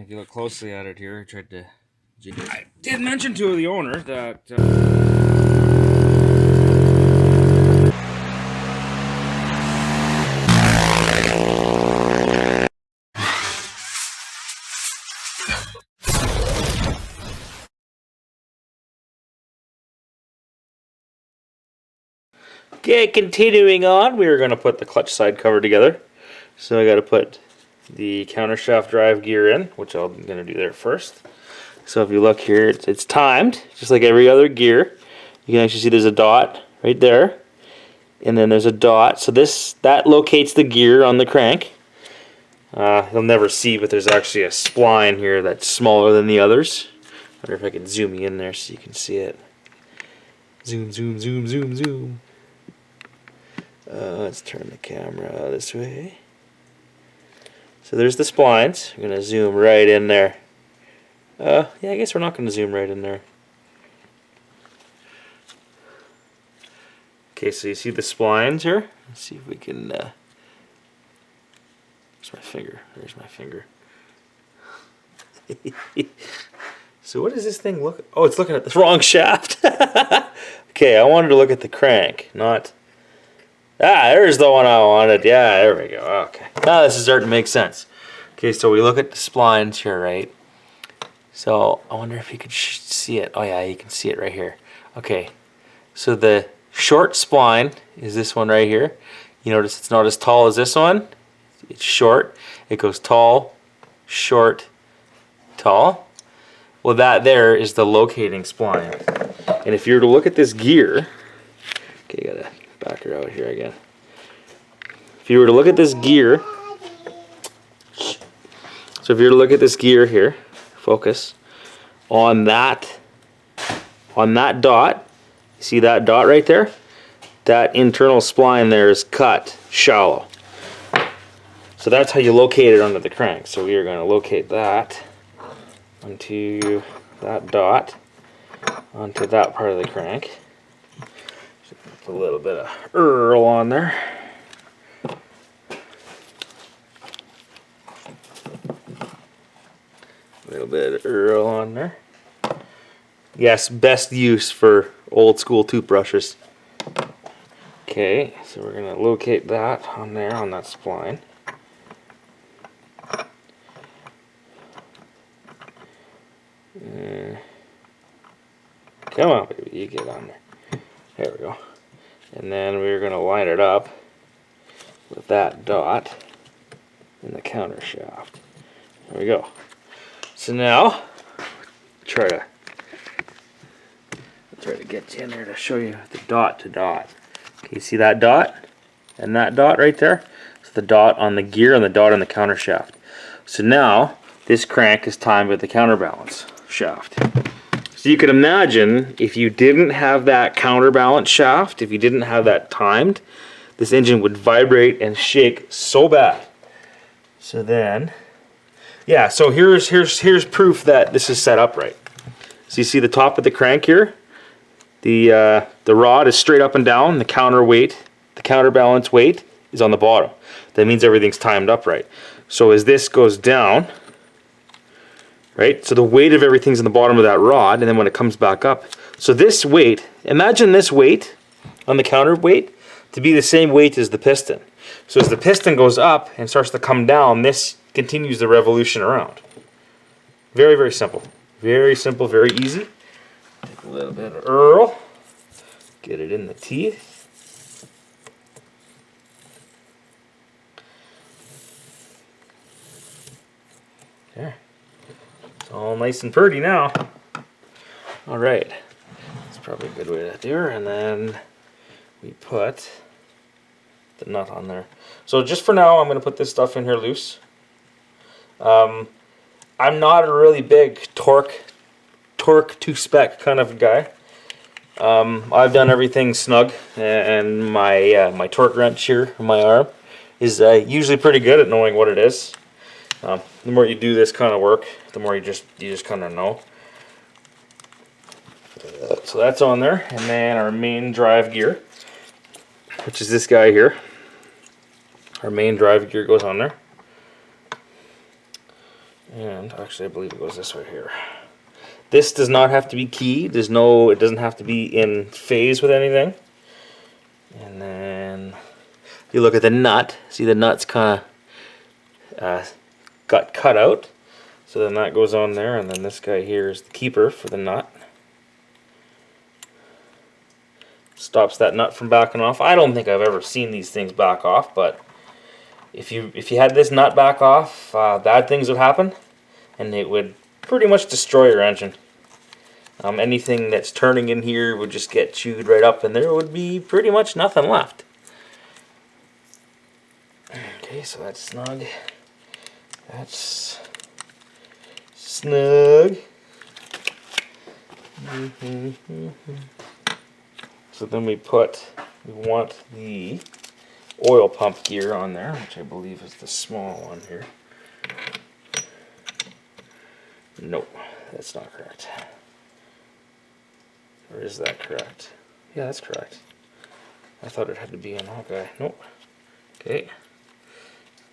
If you look closely at it here, I did mention to the owner that Okay, continuing on, we are going to put the clutch side cover together. So I got to put the countershaft drive gear in, which I'm going to do there first. So if you look here, it's timed, just like every other gear. You can actually see there's a dot right there, and then there's a dot. So that locates the gear on the crank. You'll never see, but there's actually a spline here that's smaller than the others. I wonder if I can zoom you in there so you can see it. Zoom, zoom, zoom, zoom, zoom. Let's turn the camera this way. So there's the splines. I'm going to zoom right in there. Yeah, I guess we're not going to zoom right in there. Okay, so you see the splines here? Let's see if we can... Where's my finger? There's my finger. So what does this thing look... Oh, it's looking at the wrong shaft. Okay, I wanted to look at the crank, not... Ah, there's the one I wanted. Yeah, there we go. Okay. Now this is starting to make sense. Okay, so we look at the splines here, right? So I wonder if you could see it. Oh yeah, you can see it right here. Okay, so the short spline is this one right here. You notice it's not as tall as this one. It's short. It goes tall, short, tall. Well, that there is the locating spline. And if you were to look at this gear, okay, you gotta back her out here again. If you were to look at this gear, so if you were to look at this gear here, focus on that dot. See that dot right there? That internal spline there is cut shallow. So that's how you locate it under the crank. So we are going to locate that onto that dot, onto that part of the crank. A little bit of Earl on there. A little bit of Earl on there. Yes, best use for old school toothbrushes. Okay, so we're going to locate that on there, on that spline. Come on, baby, you get on there. There we go. And then we're going to line it up with that dot in the counter shaft. There we go. So now, try to get you in there to show you the dot to dot. Okay, you see that dot and that dot right there? It's the dot on the gear and the dot on the counter shaft. So now this crank is timed with the counterbalance shaft. So you could imagine if you didn't have that counterbalance shaft, if you didn't have that timed, this engine would vibrate and shake so bad. So then, yeah, so here's proof that this is set up right. So you see the top of the crank here? The rod is straight up and down, the counterbalance weight is on the bottom. That means everything's timed up right. So as this goes down, right? So the weight of everything's in the bottom of that rod, and then when it comes back up. So this weight, imagine this weight on the counterweight to be the same weight as the piston. So as the piston goes up and starts to come down, this continues the revolution around. Very, very simple. Very simple, very easy. Take a little bit of Earl. Get it in the teeth. There. It's all nice and pretty now. Alright, that's probably a good way to do it. And then we put the nut on there. So just for now, I'm going to put this stuff in here loose. I'm not a really big torque to spec kind of guy. I've done everything snug, and my torque wrench here on my arm is usually pretty good at knowing what it is. The more you do this kind of work, the more you just kind of know. So that's on there, and then our main drive gear, which is this guy here. Our main drive gear goes on there, And actually I believe it goes this way here. This does not have to be keyed. It doesn't have to be in phase with anything. And then if you look at the nut, see the nut's kind of got cut out. So then that goes on there, and then this guy here is the keeper for the nut. Stops that nut from backing off. I don't think I've ever seen these things back off, but if you had this nut back off, bad things would happen, and it would pretty much destroy your engine. Anything that's turning in here would just get chewed right up, and there would be pretty much nothing left. Okay, so that's snug. That's snug. So then we want the oil pump gear on there, which I believe is the small one here. Nope, that's not correct. Or is that correct? Yeah, that's correct. I thought it had to be in that guy. Nope. Okay.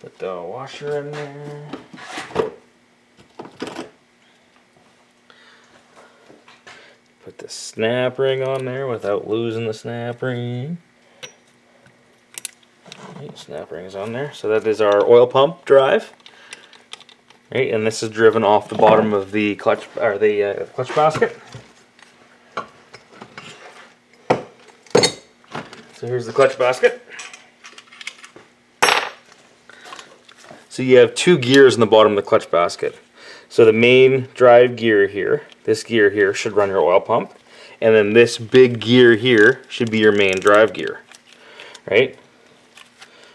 Put the washer in there. Put the snap ring on there without losing the snap ring. Right, snap ring is on there. So that is our oil pump drive. Right, and this is driven off the bottom of the clutch, or the clutch basket. So here's the clutch basket. So you have two gears in the bottom of the clutch basket. So the main drive gear here, this gear here, should run your oil pump. And then this big gear here should be your main drive gear. Right?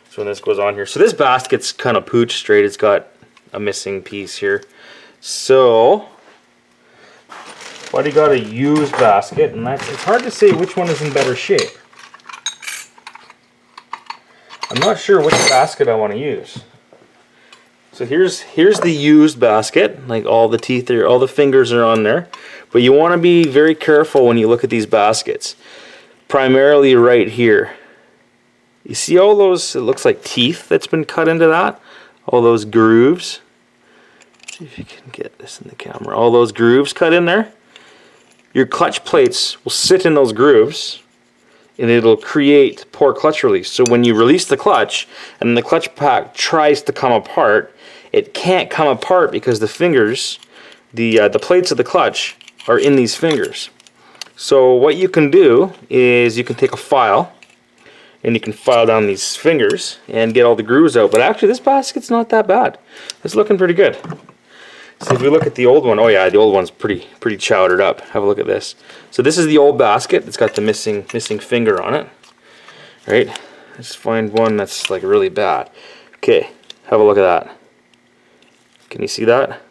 So when this goes on here. So this basket's kind of pooched straight. It's got a missing piece here. So, buddy got a used basket. And it's hard to say which one is in better shape. I'm not sure which basket I want to use. So here's the used basket, like all the teeth are, all the fingers are on there. But you want to be very careful when you look at these baskets. Primarily right here. You see all those, it looks like teeth that's been cut into that? All those grooves. Let's see if you can get this in the camera. All those grooves cut in there. Your clutch plates will sit in those grooves, and it'll create poor clutch release. So when you release the clutch and the clutch pack tries to come apart, it can't come apart because the fingers, the plates of the clutch are in these fingers. So what you can do is you can take a file and you can file down these fingers and get all the grooves out. But actually this basket's not that bad. It's looking pretty good. So if we look at the old one, oh yeah, the old one's pretty chowdered up. Have a look at this. So this is the old basket. It's got the missing finger on it. Right? Let's find one that's like really bad. Okay, have a look at that. Can you see that?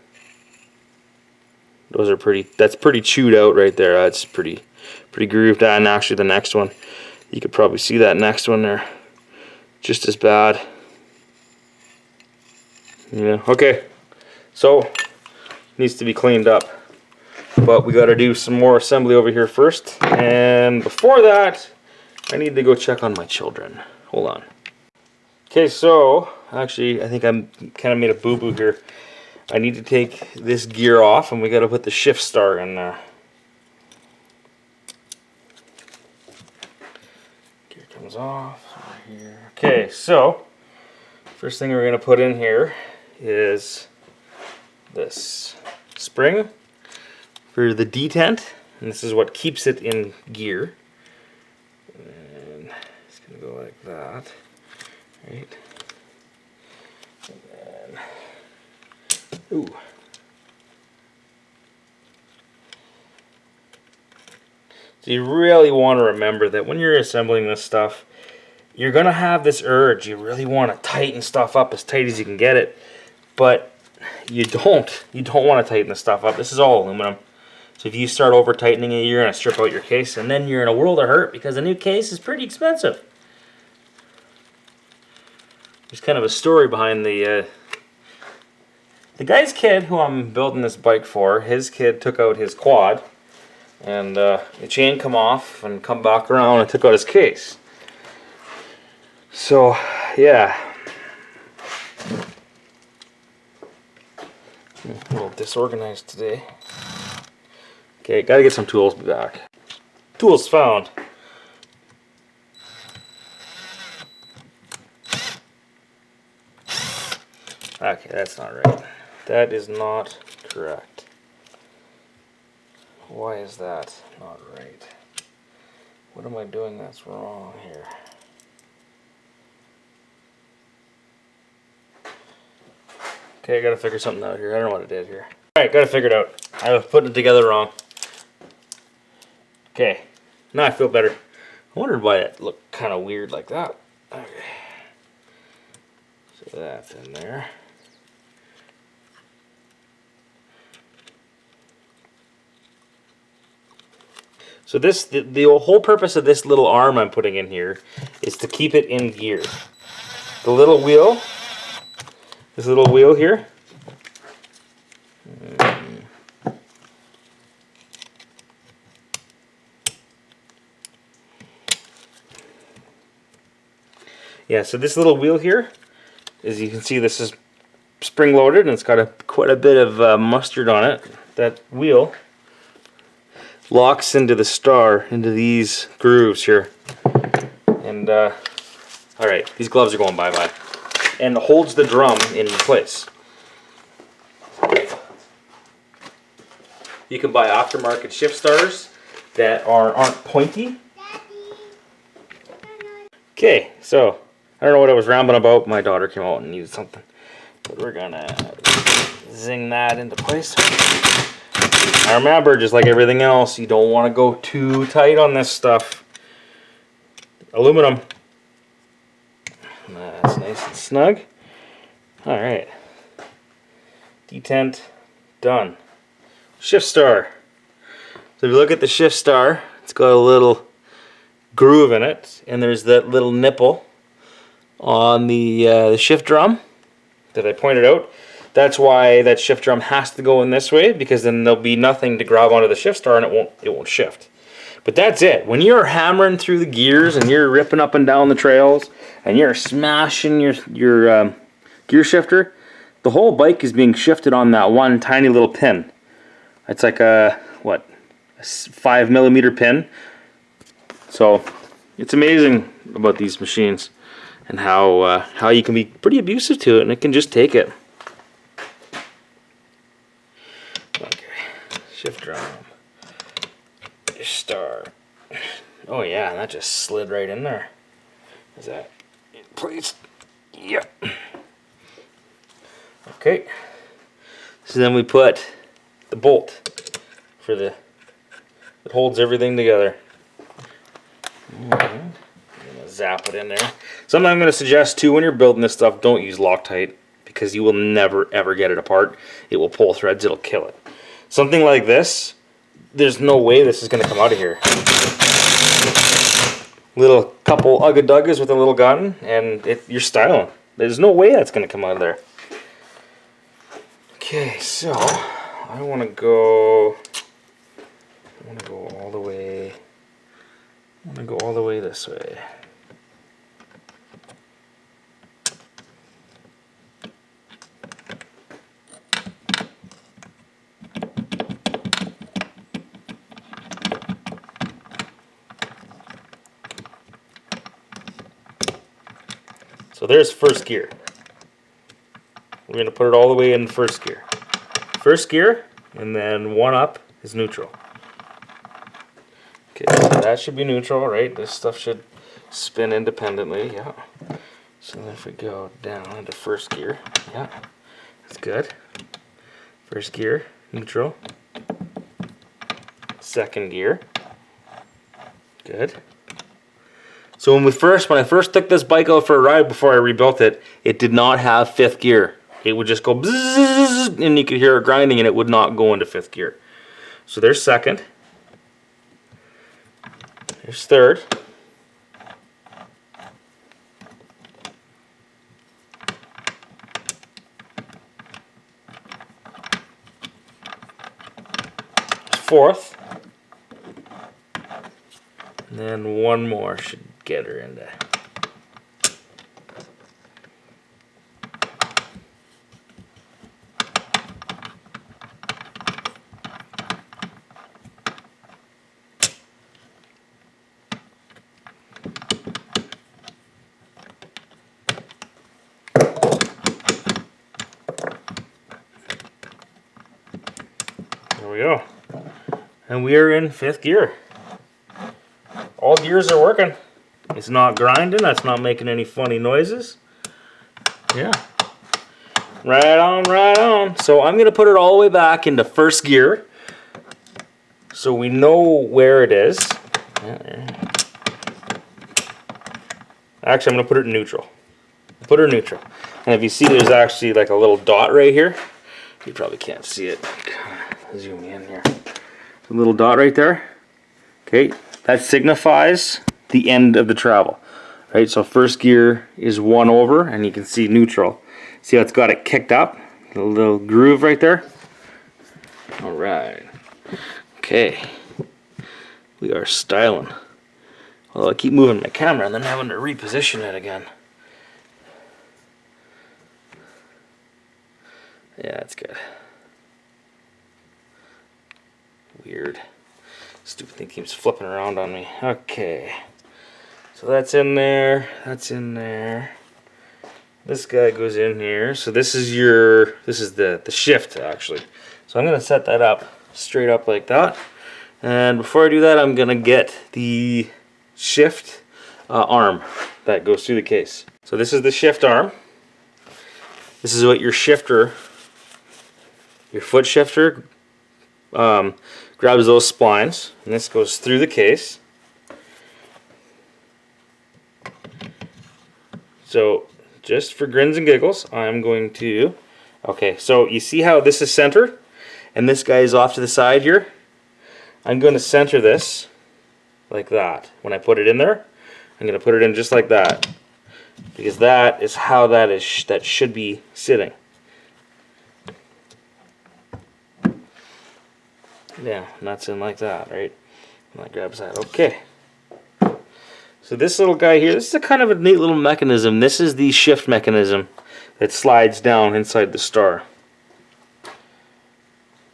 Those are that's pretty chewed out right there. That's pretty grooved. And actually the next one, you could probably see that next one there. Just as bad. Yeah, okay. So, needs to be cleaned up. But we got to do some more assembly over here first. And before that, I need to go check on my children. Hold on. Okay, so actually I think I kind of made a boo-boo here. I need to take this gear off, and we got to put the shift star in there. Gear comes off over here. Okay, so first thing we're going to put in here is this spring for the detent, and this is what keeps it in gear. And it's going to go like that, right? And then, ooh. So you really want to remember that when you're assembling this stuff, you're going to have this urge. You really want to tighten stuff up as tight as you can get it, but you don't want to tighten the stuff up. This is all aluminum. So if you start over tightening it, you're going to strip out your case, and then you're in a world of hurt because a new case is pretty expensive. There's kind of a story behind the guy's kid who I'm building this bike for. His kid took out his quad, and the chain come off and come back around and took out his case. So yeah, A little disorganized today. Okay, gotta get some tools back. Tools found. Okay, that's not right. That is not correct. Why is that not right? What am I doing that's wrong here? Okay, I gotta figure something out here. I don't know what I did here. Alright, gotta figure it out. I was putting it together wrong. Okay, now I feel better. I wondered why it looked kind of weird like that. Okay. So that's in there. So this, the whole purpose of this little arm I'm putting in here is to keep it in gear. The little wheel, this little wheel here, yeah, so this little wheel here, as you can see, this is spring loaded and it's got quite a bit of mustard on it. That wheel locks into the star, into these grooves here. And, alright, these gloves are going bye-bye. And holds the drum in place. You can buy aftermarket shift stars that aren't pointy. Okay, so, I don't know what I was rambling about. My daughter came out and needed something. But we're gonna zing that into place. Now remember, just like everything else, you don't want to go too tight on this stuff. Aluminum. That's nice and snug. Alright. Detent. Done. Shift star. So if you look at the shift star, it's got a little groove in it, and there's that little nipple on the shift drum that I pointed out. That's why that shift drum has to go in this way, because then there'll be nothing to grab onto the shift star and it won't shift. But that's it. When you're hammering through the gears and you're ripping up and down the trails and you're smashing your gear shifter, the whole bike is being shifted on that one tiny little pin. It's like a 5mm pin. So it's amazing about these machines and how you can be pretty abusive to it, and it can just take it. Okay, shift drum, star. Oh yeah, that just slid right in there. Is that in place? Yep. Okay. So then we put the bolt that holds everything together. I'm gonna zap it in there. Something I'm going to suggest too, when you're building this stuff, don't use Loctite, because you will never ever get it apart. It will pull threads, it'll kill it. Something like this, there's no way this is going to come out of here. Little couple ugga-duggas with a little gun, and you're styling. There's no way that's going to come out of there. Okay, so I want to go all the way. I want to go all the way this way. So there's first gear. We're going to put it all the way in first gear. First gear, and then one up is neutral. Okay, so that should be neutral, right? This stuff should spin independently, yeah. So then if we go down into first gear, yeah, that's good. First gear, neutral. Second gear, good. So when I first took this bike out for a ride before I rebuilt it, it did not have fifth gear. It would just go bzzz, and you could hear it grinding, and it would not go into fifth gear. So there's second. There's third. There's fourth. And then one more should get her into. we go. And we are in 5th gear. All gears are working. It's not grinding. That's not making any funny noises. Yeah. Right on, right on. So I'm going to put it all the way back into 1st gear so we know where it is. Actually, I'm going to put it in neutral. Put her in neutral. And if you see, there's actually like a little dot right here. You probably can't see it. Zoom in here. A little dot right there. Okay, that signifies the end of the travel. Right, so 1st gear is 1 over, and you can see neutral. See how it's got it kicked up? A little groove right there. All right. Okay. We are styling. Although I keep moving my camera and then having to reposition it again. Yeah, that's good. Weird. Stupid thing keeps flipping around on me. Okay. So that's in there. That's in there. This guy goes in here. So this is the shift actually. So I'm gonna set that up straight up like that. And before I do that, I'm gonna get the shift arm that goes through the case. So this is the shift arm. This is what your shifter, your foot shifter, grabs those splines, and this goes through the case. So just for grins and giggles, I'm going to, okay, so you see how this is centered and this guy is off to the side here? I'm going to center this like that. When I put it in there, I'm going to put it in just like that, because that is how that should be sitting. Yeah, and that's in like that, right? And that grabs that. Okay. So this little guy here, this is a kind of a neat little mechanism. This is the shift mechanism that slides down inside the star.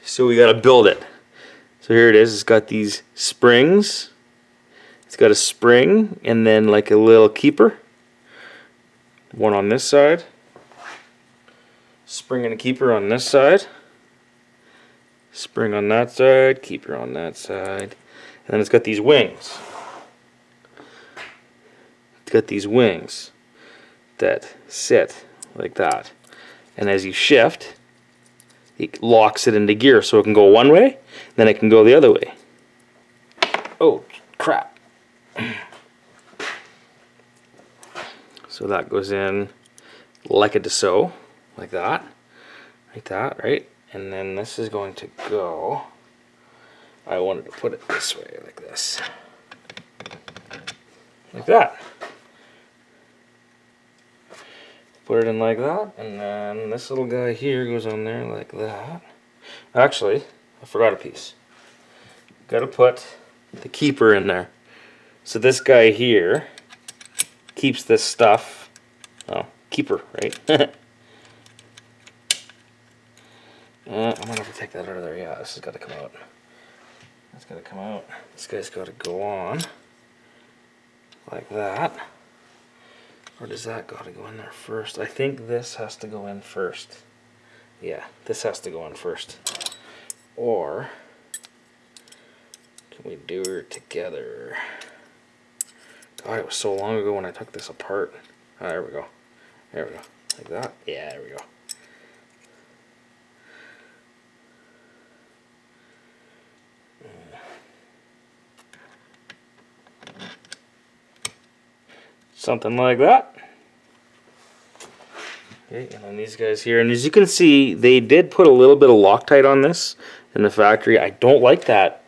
So we got to build it. So here it is. It's got these springs. It's got a spring and then like a little keeper. One on this side. Spring and a keeper on this side. Spring on that side. Keeper on that side. And then it's got these wings. It's got these wings that sit like that. And as you shift, it locks it into gear so it can go one way, then it can go the other way. Oh, crap. So that goes in like a so, like that, right? And then this is going to go, I wanted to put it this way, like this. Like that. Put it in like that, and then this little guy here goes on there like that. Actually, I forgot a piece. Gotta put the keeper in there. So this guy here keeps this stuff, oh, keeper, right? I'm gonna have to take that out of there. Yeah, this has got to come out. That's got to come out. This guy's got to go on like that. Or does that got to go in there first? I think this has to go in first. Yeah, this has to go in first. Or can we do it together? God, it was so long ago when I took this apart. Oh, there we go. There we go. Like that. Yeah, there we go. Something like that. Okay, and then these guys here, and as you can see, they did put a little bit of Loctite on this in the factory. I don't like that.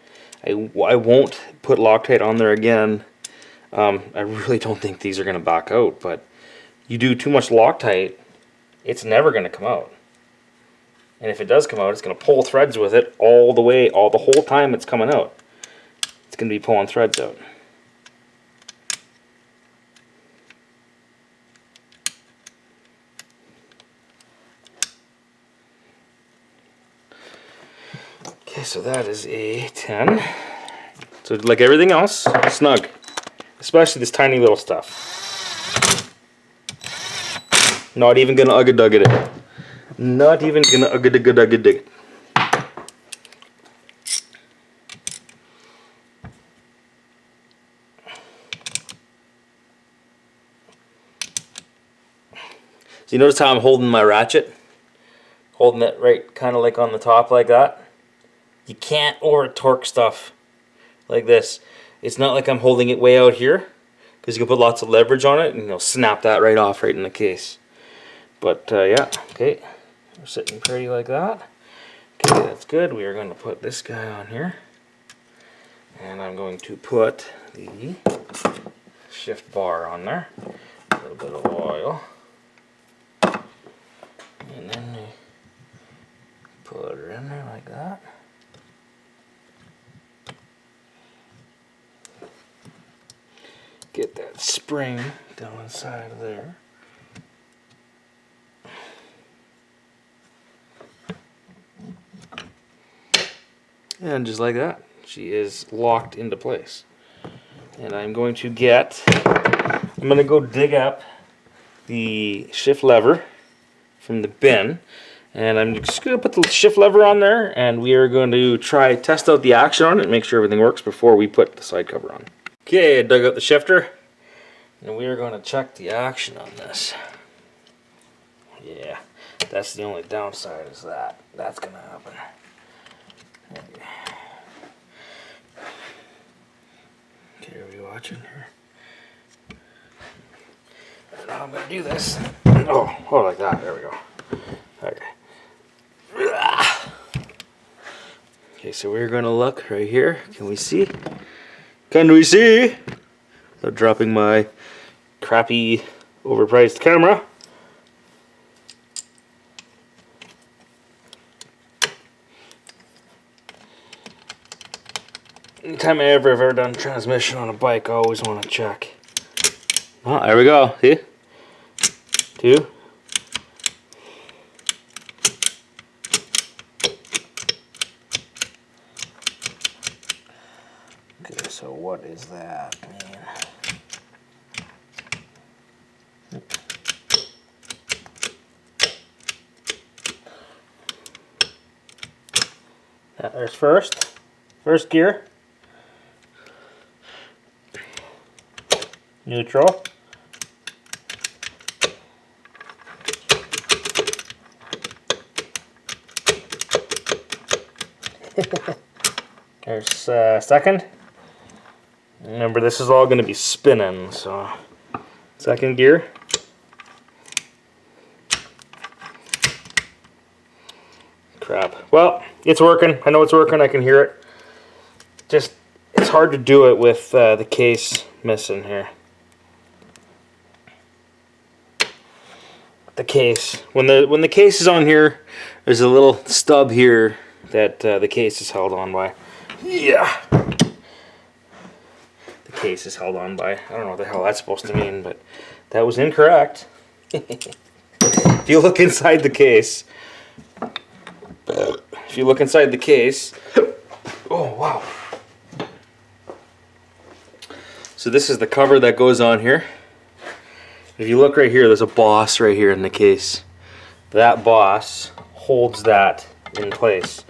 I won't put Loctite on there again. I really don't think these are going to back out, but you do too much Loctite, it's never going to come out. And if it does come out, it's going to pull threads with it all the way, the whole time it's coming out. It's going to be pulling threads out. Okay, so that is a 10. So like everything else, snug. Especially this tiny little stuff. Not even gonna ugga-dugga it. Not even gonna ugga-dugga-dugga-dig. you notice how I'm holding my ratchet? Holding it right kind of like on the top like that. You can't over torque stuff like this. It's not like I'm holding it way out here, because you can put lots of leverage on it and you'll snap that right off right in the case. But yeah, okay, we're sitting pretty like that. Okay, that's good. We are going to put this guy on here, and I'm going to put the shift bar on there. A little bit of oil, and then we put her in there like that. Get that spring down inside of there. And just like that, she is locked into place. And I'm going to go dig up the shift lever from the bin. And I'm just going to put the shift lever on there, and we are going to test out the action on it and make sure everything works before we put the side cover on. Okay, I dug out the shifter, and we are going to check the action on this. Yeah, that's the only downside is that's going to happen. Okay, are we watching here? And now I'm going to do this. Oh, like that. There we go. Okay. Okay, so we're going to look right here. Can we see? Can we see? Without dropping my crappy, overpriced camera. Anytime I've ever done transmission on a bike, I always want to check. Oh, there we go. See? 2. Okay, so what is that mean? There's first gear. Neutral. There's second. Remember, this is all going to be spinning, so second gear. Crap. Well, it's working. I know it's working. I can hear it. Just, it's hard to do it with the case missing here. The case. When the case is on here, there's a little stub here that the case is held on by. Yeah. The case is held on by. I don't know what the hell that's supposed to mean, but that was incorrect. If you look inside the case, oh wow. So this is the cover that goes on here. If you look right here, there's a boss right here in the case. That boss holds that in place.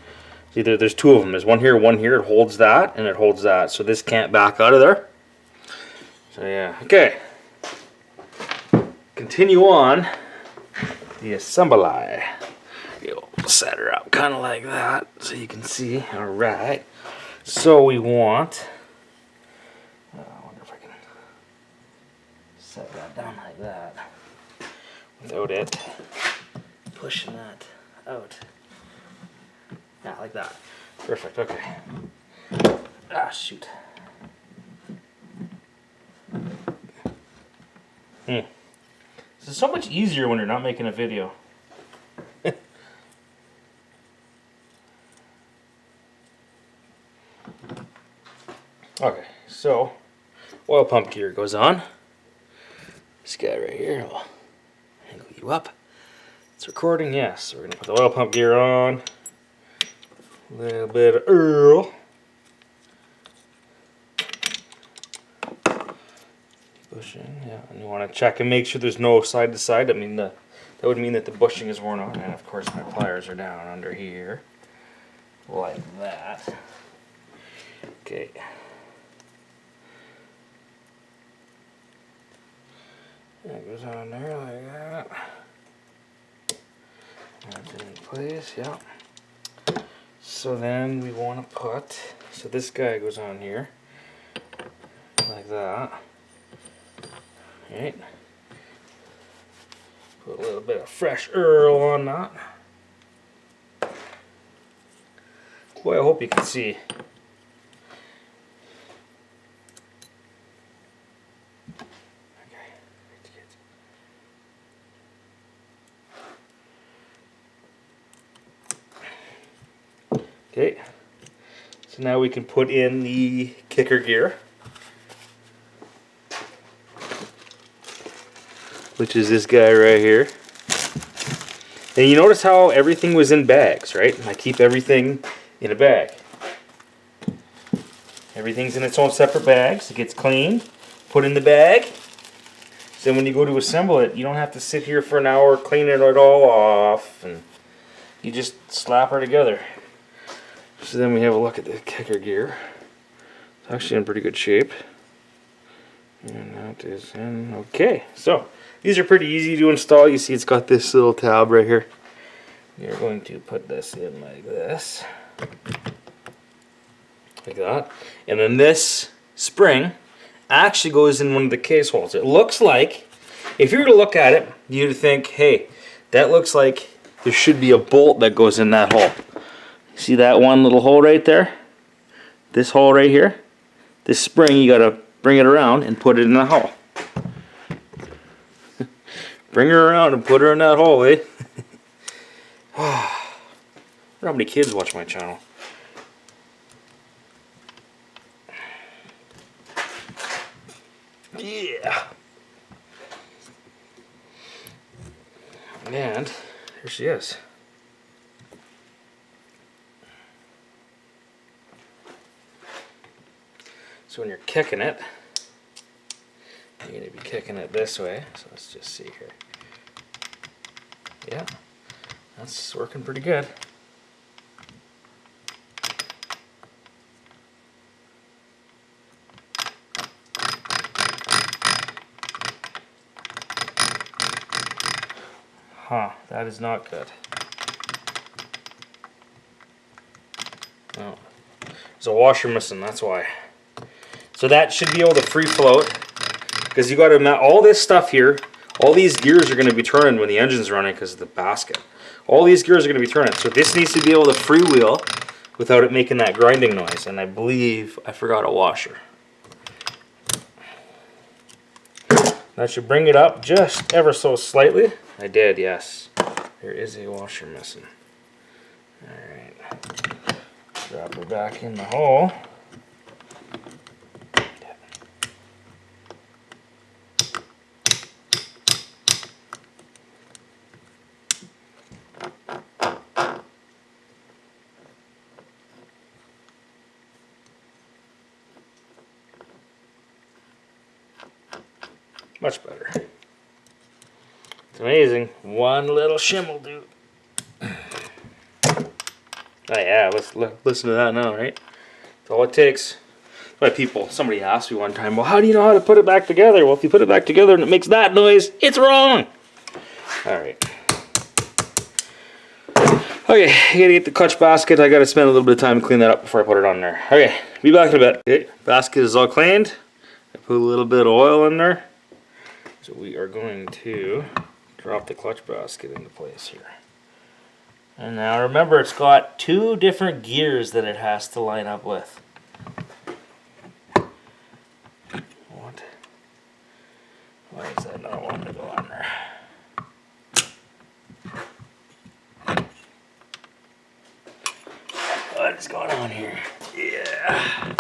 There's 2 of them. There's one here, it holds that, and it holds that. So this can't back out of there. So yeah, okay. Continue on the assembly. We'll set her up kind of like that so you can see. Alright. So we want, I wonder if I can set that down like that without it pushing that out. Yeah, like that. Perfect, okay. Ah, shoot. This is so much easier when you're not making a video. Okay, so oil pump gear goes on. This guy right here will angle you up. It's recording, yes. So we're gonna put the oil pump gear on. A little bit of Earl. Bushing, yeah, and you want to check and make sure there's no side to side. I mean, that would mean that the bushing is worn on, and of course my pliers are down under here, like that. Okay. That goes on there like that. That's in place, yeah. So then we want to put, so this guy goes on here, like that. Right. Put a little bit of fresh Earl on that. Boy, I hope you can see. Okay, so now we can put in the kicker gear, which is this guy right here. And you notice how everything was in bags, right? I keep everything in a bag. Everything's in its own separate bags. It gets cleaned, put in the bag. So when you go to assemble it, you don't have to sit here for an hour cleaning it all off, and you just slap her together. So then we have a look at the kicker gear. It's actually in pretty good shape. And that is in, okay. So these are pretty easy to install. You see it's got this little tab right here. You're going to put this in like this. Like that. And then this spring actually goes in one of the case holes. It looks like, if you were to look at it, you'd think, hey, that looks like there should be a bolt that goes in that hole. See that one little hole right there? This hole right here? This spring, you gotta bring it around and put it in the hole. Bring her around and put her in that hole, eh? I wonder how many kids watch my channel. Yeah. And here she is. So when you're kicking it, you're going to be kicking it this way. So let's just see here. Yeah, that's working pretty good. Huh, that is not good. No. There's a washer missing, that's why. So that should be able to free float, because you got to, all this stuff here, all these gears are going to be turning when the engine's running because of the basket. All these gears are going to be turning. So this needs to be able to freewheel without it making that grinding noise. And I believe I forgot a washer. That should bring it up just ever so slightly. I did, yes. There is a washer missing. Alright. Drop her back in the hole. Much better. It's amazing. One little shim will do. Oh yeah, let's listen to that now, right? That's all it takes. That's why somebody asked me one time, well, how do you know how to put it back together? Well, if you put it back together and it makes that noise, it's wrong. Alright. Okay, I gotta get the clutch basket. I gotta spend a little bit of time to clean that up before I put it on there. Okay, be back in a bit. Okay, basket is all cleaned. I put a little bit of oil in there. So we are going to drop the clutch basket into place here. And now remember, it's got two different gears that it has to line up with. Why is that not wanting to go on there? What is going on here? Yeah.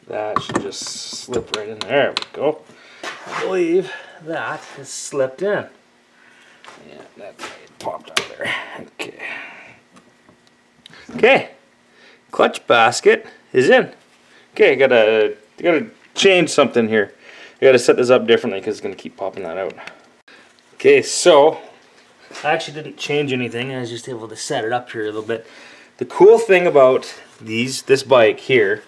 That should just slip right in there. There we go. I believe that is slipped in. Yeah, that popped out there. Okay. Okay. Clutch basket is in. Okay, I gotta change something here. I gotta set this up differently because it's gonna keep popping that out. Okay, so I actually didn't change anything. I was just able to set it up here a little bit. The cool thing about this bike here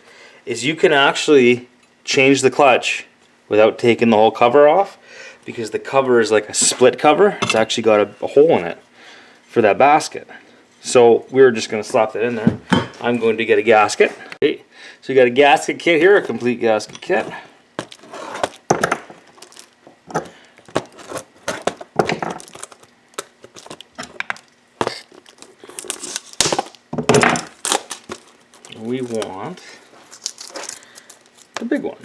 is you can actually change the clutch without taking the whole cover off, because the cover is like a split cover. It's actually got a hole in it for that basket. So we're just going to slap that in there. I'm going to get a gasket. Okay, so you got a gasket kit here, a complete gasket kit. We want the big one.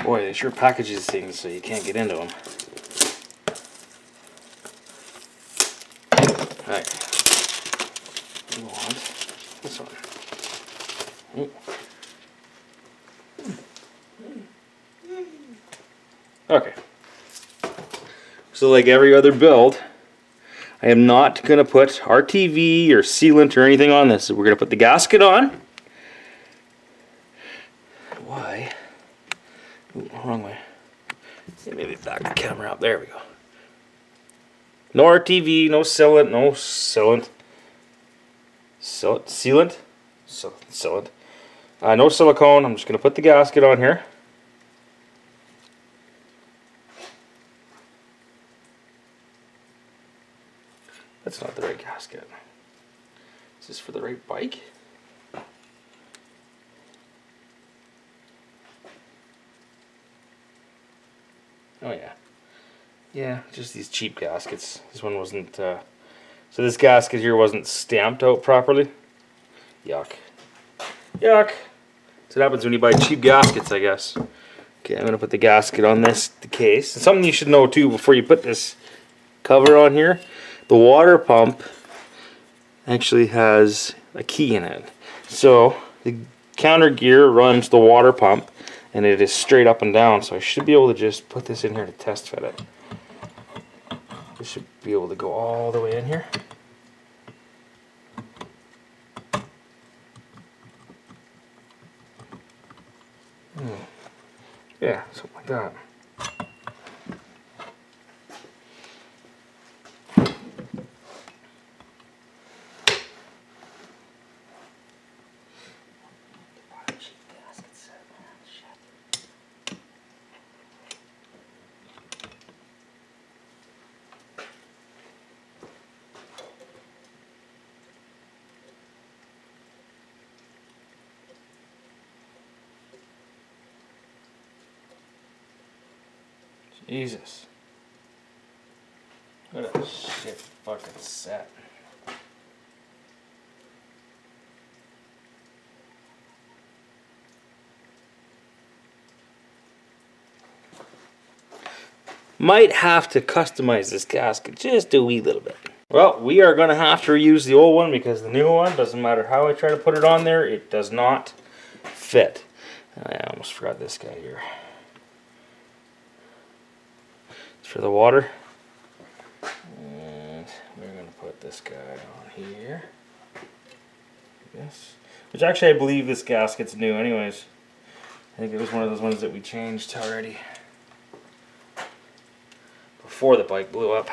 Boy, they sure package these things so you can't get into them. Alright. We want this one. Okay. So like every other build, I am not going to put RTV or sealant or anything on this. So we're going to put the gasket on. Why? Ooh, wrong way. Yeah, maybe back the camera up. There we go. No RTV, no sealant, no sealant. Sealant? Sealant. No silicone. I'm just going to put the gasket on here. That's not the right gasket. Is this for the right bike? Oh yeah. Yeah, just these cheap gaskets. This one wasn't, so this gasket here wasn't stamped out properly. Yuck. Yuck. That's what happens when you buy cheap gaskets, I guess. Okay, I'm going to put the gasket on the case. And something you should know too before you put this cover on here, the water pump actually has a key in it. So the counter gear runs the water pump and it is straight up and down, so I should be able to just put this in here to test fit it. This should be able to go all the way in here. Yeah, something like that. Jesus. What a shit fucking set. Might have to customize this gasket just a wee little bit. Well, we are going to have to reuse the old one because the new one, doesn't matter how I try to put it on there, it does not fit. I almost forgot this guy here. For the water, and we're going to put this guy on here. Yes, which actually I believe this gasket's new anyways. I think it was one of those ones that we changed already before the bike blew up.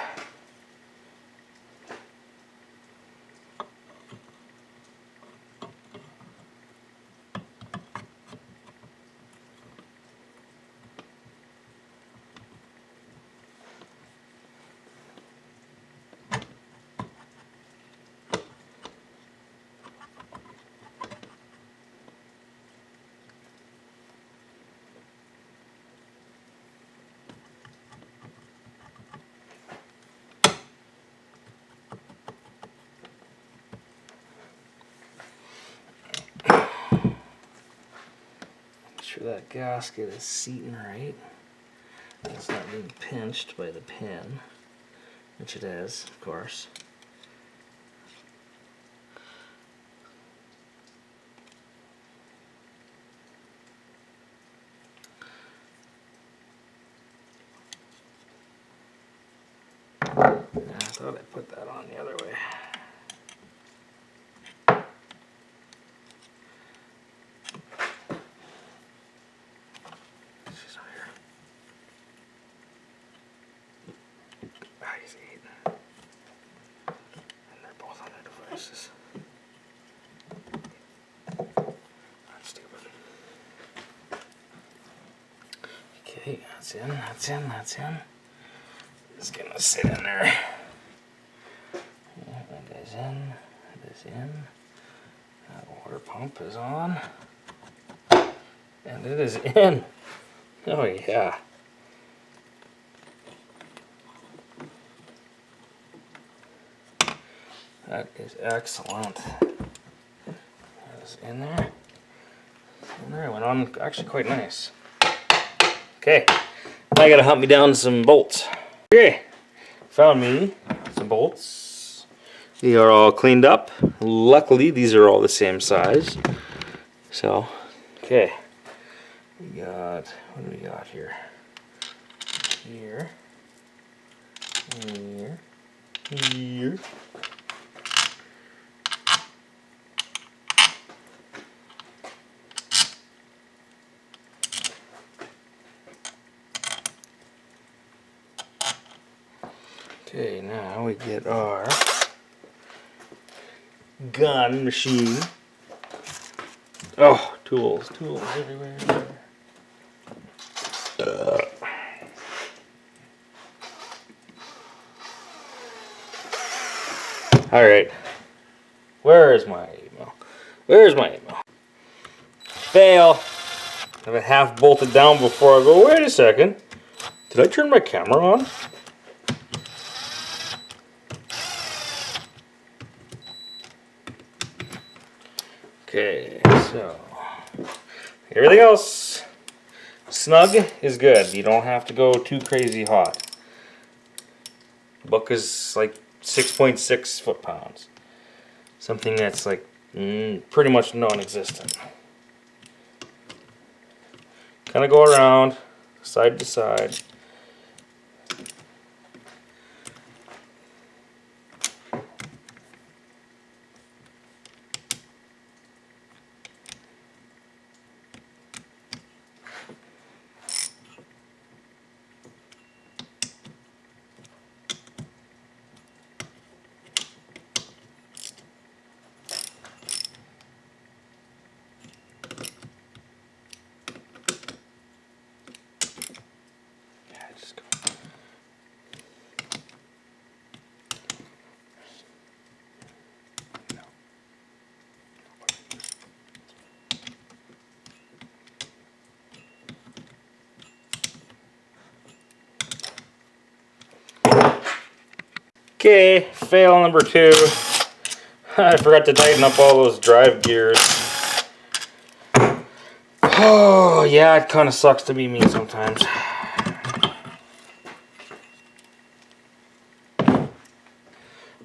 Sure that gasket is seating right. It's not being pinched by the pin, which it is, of course. I thought I put that on the other way. Okay, that's in, that's in, that's in. It's gonna sit in there. Yeah, that goes in, that is in. That water pump is on. And it is in. Oh yeah. That is excellent. That is in there. In there, it went on actually quite nice. Okay, now I gotta hunt me down some bolts. Okay, found me some bolts. They are all cleaned up. Luckily, these are all the same size. So, okay. We got, what do we got here? Here. Here. Here. Okay, now we get our gun machine. Oh, tools everywhere. Alright. Where is my email? Where's my email? Fail. I have it half bolted down before I go, wait a second. Did I turn my camera on? Okay, so everything else snug is good. You don't have to go too crazy hot. The book is like 6.6 foot-pounds. Something that's like pretty much non-existent. Kind of go around side to side. Okay, fail number 2. I forgot to tighten up all those drive gears. Oh, yeah, it kind of sucks to be me sometimes.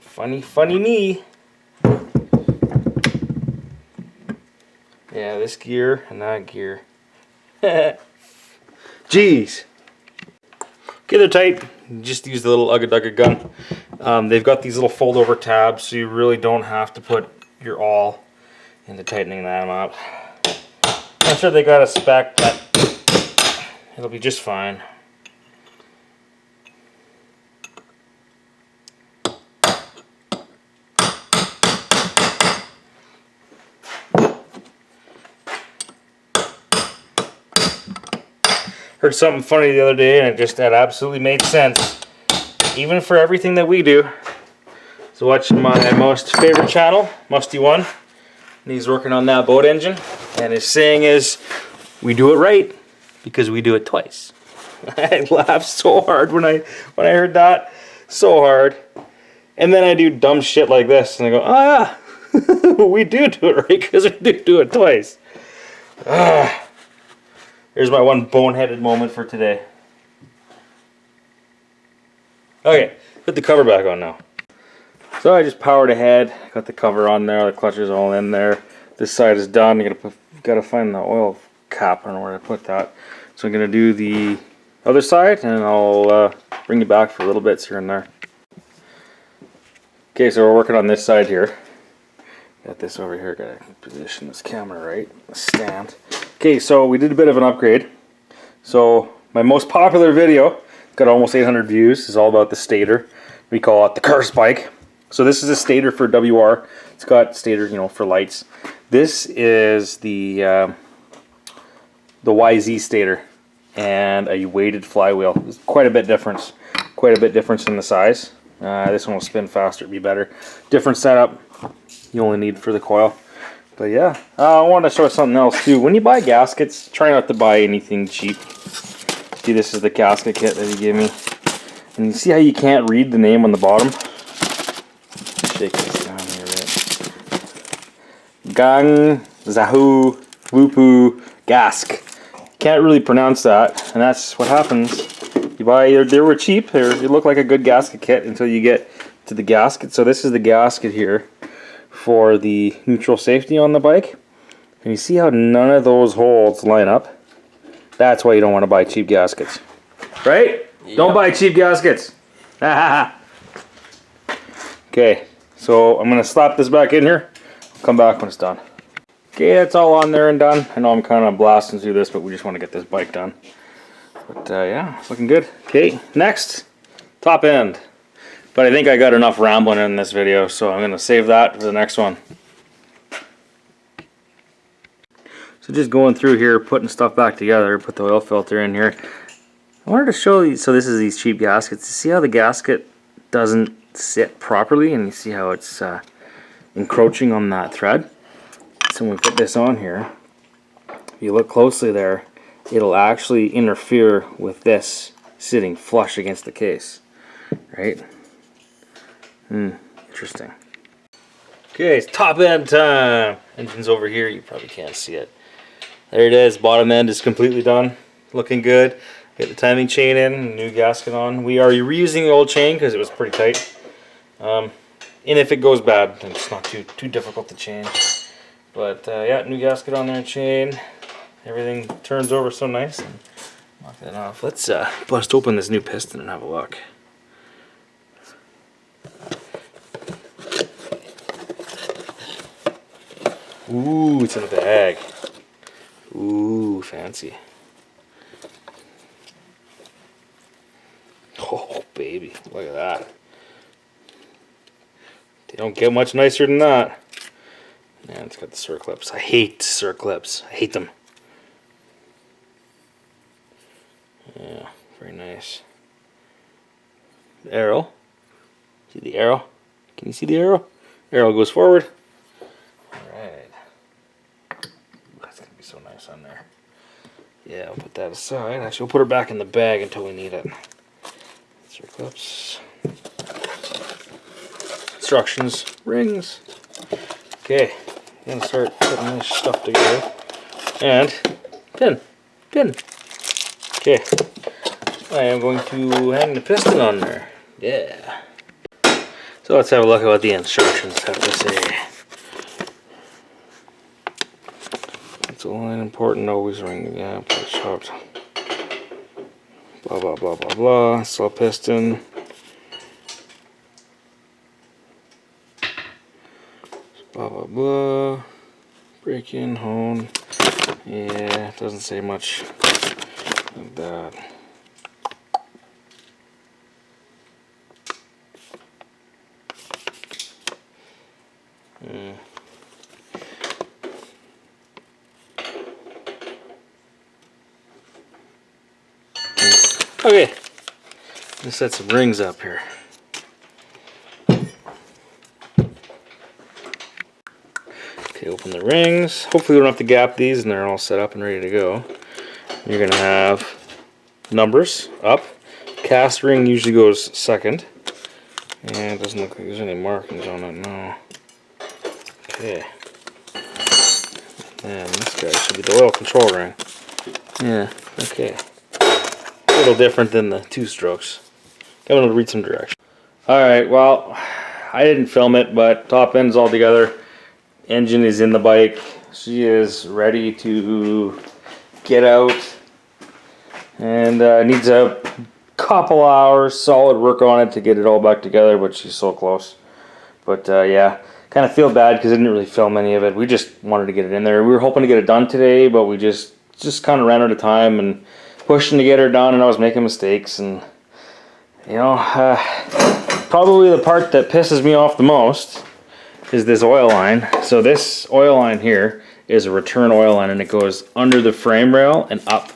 Funny me. Yeah, this gear and that gear. Jeez. Okay, they're tight. Just use the little ugga-dugga gun. They've got these little fold-over tabs, so you really don't have to put your all into tightening them up. I'm sure they got a spec, but it'll be just fine. Heard something funny the other day, and that absolutely made sense. Even for everything that we do. So watching my most favorite channel, Musty One, and he's working on that boat engine, and his saying is, we do it right because we do it twice. I laughed so hard when I heard that, so hard. And then I do dumb shit like this, and I go, oh yeah, we do it right because we do it twice. Here's my one boneheaded moment for today. Okay, put the cover back on now. So I just powered ahead, got the cover on there, the clutch is all in there. This side is done. You gotta find the oil cap. I don't know where to put that. So I'm gonna do the other side, and I'll bring you back for little bits here and there. Okay, so we're working on this side here. Got this over here. Gotta position this camera right. Stand. Okay, so we did a bit of an upgrade. So my most popular video, got almost 800 views, is all about the stator. We call it the curse bike. So this is a stator for WR. It's got stator, you know, for lights. This is the YZ stator. and a weighted flywheel. It's quite a bit difference in the size. This one will spin faster, be better. Different setup you only need for the coil. But yeah, I wanted to show something else too. When you buy gaskets, try not to buy anything cheap. See, this is the gasket kit that he gave me. And you see how you can't read the name on the bottom? Shake this down here, right? Gang, Zahu, Wupu, Gask. Can't really pronounce that, and that's what happens. You buy, they were cheap, they look like a good gasket kit until you get to the gasket. So this is the gasket here for the neutral safety on the bike. And you see how none of those holes line up? That's why you don't want to buy cheap gaskets. Right? Yep. Don't buy cheap gaskets. Okay, so I'm going to slap this back in here. I'll come back when it's done. Okay, that's all on there and done. I know I'm kind of blasting through this, but we just want to get this bike done. But yeah, it's looking good. Okay, next, top end. But I think I got enough rambling in this video, so I'm going to save that for the next one. So just going through here, putting stuff back together, put the oil filter in here. I wanted to show you, so this is these cheap gaskets. You see how the gasket doesn't sit properly, and you see how it's encroaching on that thread? So when we put this on here, if you look closely there, it'll actually interfere with this sitting flush against the case, right? Interesting. Okay, it's top end time. Engine's over here, you probably can't see it. There it is, bottom end is completely done. Looking good. Get the timing chain in, new gasket on. We are reusing the old chain because it was pretty tight. And if it goes bad, then it's not too difficult to change. But yeah, new gasket on there, chain. Everything turns over so nice. And knock that off. Let's bust open this new piston and have a look. Ooh, it's in the bag. Ooh, fancy. Oh, baby, look at that. They don't get much nicer than that. Man, it's got the circlips. I hate circlips. I hate them. Yeah, very nice. The arrow. See the arrow? Can you see the arrow? Arrow goes forward. Alright. That's going to be so nice on there. Yeah, I'll put that aside. Actually, we'll put her back in the bag until we need it. Circlips. Instructions. Rings. Okay. I'm going to start putting this stuff together. And pin. Okay. I am going to hang the piston on there. Yeah. So let's have a look at what the instructions have to say. It's all important, always ring the gap, push out. Blah blah blah blah blah. Slow piston. Blah blah blah. Break in, hone. Yeah, it doesn't say much like that. Okay, let's set some rings up here. Okay, open the rings. Hopefully we don't have to gap these and they're all set up and ready to go. You're going to have numbers up. Cast ring usually goes second. And it doesn't look like there's any markings on it, no. Okay. And this guy should be the oil control ring. Yeah, okay. A little different than the two strokes. I'm going to read some directions. Alright, well, I didn't film it, but top end's all together. Engine is in the bike. She is ready to get out. And needs a couple hours solid work on it to get it all back together, but she's so close. But yeah, kind of feel bad because I didn't really film any of it. We just wanted to get it in there. We were hoping to get it done today, but we just kind of ran out of time and pushing to get her done, and I was making mistakes. And you know, probably the part that pisses me off the most is this oil line. So this oil line here is a return oil line, and it goes under the frame rail and up.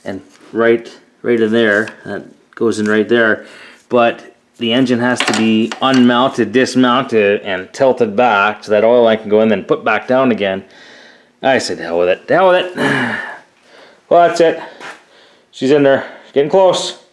And right in there. That goes in right there. But the engine has to be unmounted, dismounted, and tilted back so that oil line can go in, then put back down again. I said, hell with it. Hell with it. Well, that's it. She's in there. Getting close.